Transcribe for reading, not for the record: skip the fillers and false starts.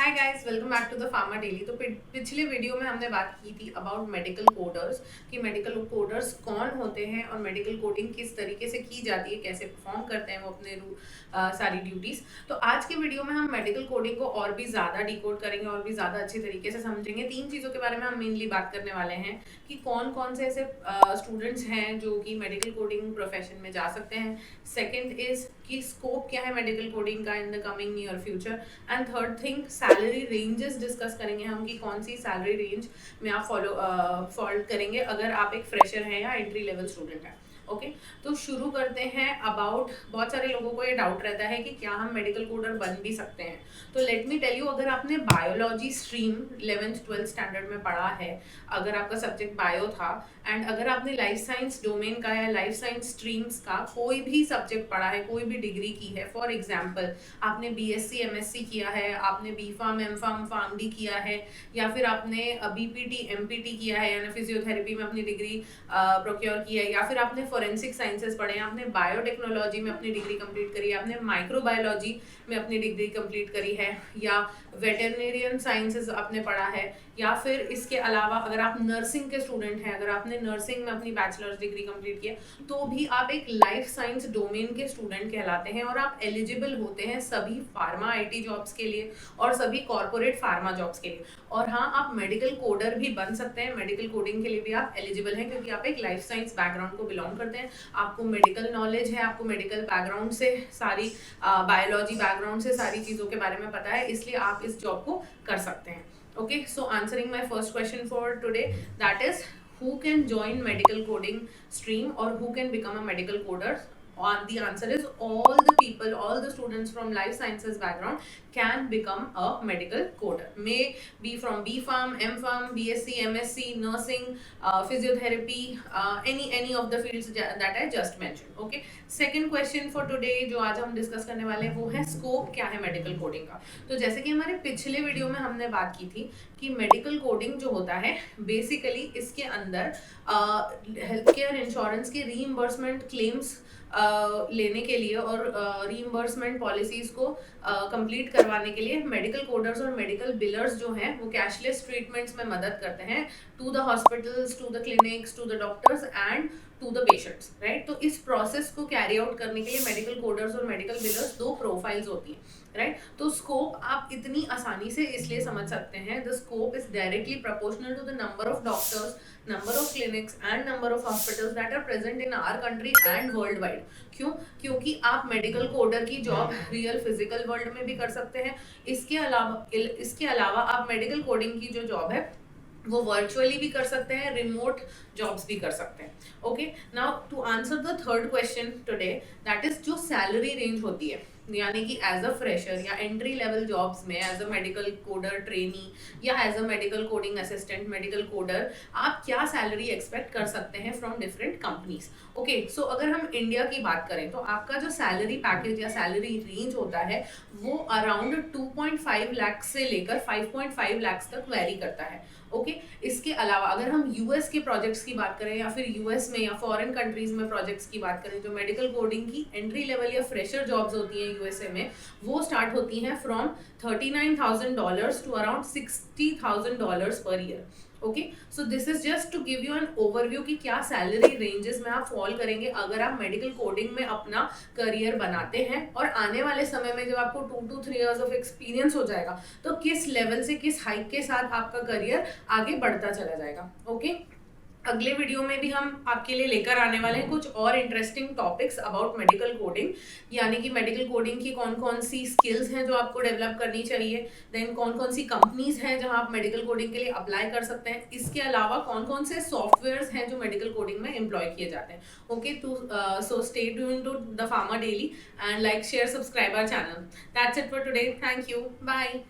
Hi guys, welcome back to the pharma daily. तो पिछले video में हमने बात की थी अबाउट मेडिकल कोडर्स कि मेडिकल कोडर्स कौन होते हैं और मेडिकल कोडिंग किस तरीके से की जाती है, कैसे परफॉर्म करते हैं वो अपने सारी ड्यूटीज। तो आज के वीडियो में हम मेडिकल कोडिंग को और भी ज़्यादा डिकोड करेंगे और भी ज़्यादा अच्छे तरीके से समझेंगे। तीन चीज़ों के बारे में हम मेनली बात करने वाले हैं कि कौन कौन से ऐसे स्टूडेंट्स हैं जो कि मेडिकल कोडिंग प्रोफेशन में जा सकते हैं। सेकेंड इज कि स्कोप क्या है मेडिकल कोडिंग का in the coming near future. And third thing, salary ranges discuss करेंगे हम कि कौन सी सैलरी रेंज में आप फॉलो करेंगे अगर आप एक फ्रेशर हैं या एंट्री लेवल स्टूडेंट हैं। ओके तो शुरू करते हैं अबाउट, बहुत सारे लोगों को ये डाउट रहता है कि क्या हम मेडिकल कोडर बन भी सकते हैं। तो लेट मी टेल यू, अगर आपने बायोलॉजी स्ट्रीम 11th-12th स्टैंडर्ड में पढ़ा है, अगर आपका सब्जेक्ट बायो था एंड अगर आपने लाइफ साइंस डोमेन का या लाइफ साइंस स्ट्रीम्स का कोई भी सब्जेक्ट पढ़ा है, कोई भी डिग्री की है, फॉर एग्जांपल आपने बीएससी एमएससी किया है, आपने B pharm M pharm pharm D किया है, या फिर आपने बीपीटी एमपीटी किया है यानी फिजियोथेरेपी में अपनी डिग्री प्रोक्योर की है, या फिर आपने फोरेंसिक साइंसेस पढ़े हैं, आपने बायोटेक्नोलॉजी में अपनी डिग्री कंप्लीट करी है, आपने माइक्रोबायोलॉजी में अपनी डिग्री कंप्लीट करी है, या वेटरनेरियन साइंसेस आपने पढ़ा है, या फिर इसके अलावा अगर आप नर्सिंग के स्टूडेंट हैं, अगर आपने नर्सिंग में अपनी बैचलर्स डिग्री कंप्लीट की है, तो भी आप एक लाइफ साइंस डोमेन के स्टूडेंट कहलाते हैं और आप एलिजिबल होते हैं सभी फार्मा आईटी जॉब्स के लिए और सभी कॉर्पोरेट फार्मा जॉब्स के लिए। और हाँ, आप मेडिकल कोडर भी बन सकते हैं, मेडिकल कोडिंग के लिए भी आप एलिजिबल हैं क्योंकि आप एक लाइफ साइंस बैकग्राउंड को बिलोंग करते हैं, आपको मेडिकल नॉलेज है, आपको मेडिकल बैकग्राउंड से सारी बायोलॉजी बैकग्राउंड से सारी चीज़ों के बारे में पता है, इसलिए आप इस जॉब को कर सकते हैं। Okay, so answering my first question for today, that is, who can join medical coding stream or who can become a medical coder? The answer is all the people, all the students from life sciences background can become a medical coder. May be from B Pharm, M Pharm, BSc, MSc, nursing, physiotherapy, any of the fields that I just mentioned. Okay. Second question for today जो आज हम discuss करने वाले हैं वो है scope क्या है मेडिकल कोडिंग का। तो जैसे कि हमारे पिछले वीडियो में हमने बात की थी कि मेडिकल कोडिंग जो होता है बेसिकली इसके अंदर हेल्थ केयर इंश्योरेंस के रीइंबर्समेंट क्लेम्स लेने के लिए और रीइंबर्समेंट पॉलिसीज को कंप्लीट करवाने के लिए मेडिकल कोडर्स और मेडिकल बिलर्स जो हैं वो कैशलेस ट्रीटमेंट्स में मदद करते हैं to the hospitals, to the clinics, to the doctors and to the patients, right. तो इस प्रोसेस को कैरी आउट करने के लिए मेडिकल कोडर्स और मेडिकल बिलर्स दो प्रोफाइल्स होती हैं, राइट। तो स्कोप आप इतनी आसानी से इसलिए समझ सकते हैं, the scope is directly proportional to the number of doctors, number of clinics and number of hospitals that are present in our country and worldwide। क्यों? क्योंकि आप मेडिकल कोडर की जॉब रियल फिजिकल वर्ल्ड में भी कर सकते हैं। इसके अलावा आप मेडिकल कोडिंग की जो जॉब है वो वर्चुअली भी कर सकते हैं, रिमोट जॉब्स भी कर सकते हैं। Okay, now to answer the third question today, that is जो सैलरी रेंज होती है यानी कि एज अ फ्रेशर या एंट्री लेवल जॉब्स में as a medical coder trainee या as a medical coding assistant medical coder आप क्या सैलरी एक्सपेक्ट कर सकते हैं from different companies. Okay, so अगर हम इंडिया की बात करें तो आपका जो सैलरी पैकेज या सैलरी रेंज होता है वो अराउंड 2.5 लाख से लेकर 5.5 लाख तक वेरी करता है। ओके, इसके अलावा अगर हम यूएस के प्रोजेक्ट्स की बात करें या फिर यूएस में या फॉरेन कंट्रीज में प्रोजेक्ट्स की बात करें, जो मेडिकल कोडिंग की एंट्री लेवल या फ्रेशर जॉब्स होती हैं यूएसए में, वो स्टार्ट होती हैं from $39,000 to around $60,000 per year. Okay, so this is just to give you an overview कि क्या सैलरी रेंजेस में आप फॉल करेंगे अगर आप मेडिकल कोडिंग में अपना करियर बनाते हैं, और आने वाले समय में जब आपको 2 to 3 years ऑफ एक्सपीरियंस हो जाएगा तो किस लेवल से किस हाइक के साथ आपका करियर आगे बढ़ता चला जाएगा। ओके, अगले वीडियो में भी हम आपके लिए लेकर आने वाले हैं कुछ और interesting topics about medical coding, यानी कि मेडिकल कोडिंग की कौन कौन सी स्किल्स हैं जो आपको डेवलप करनी चाहिए, देन कौन कौन सी कंपनीज हैं जहां आप मेडिकल कोडिंग के लिए अप्लाई कर सकते हैं, इसके अलावा कौन कौन से सॉफ्टवेयर्स हैं जो मेडिकल कोडिंग में एम्प्लॉय किए जाते हैं। ओके, तो so stay tuned to the pharma Daily and like share subscribe our channel. That's it for today, thank you, bye.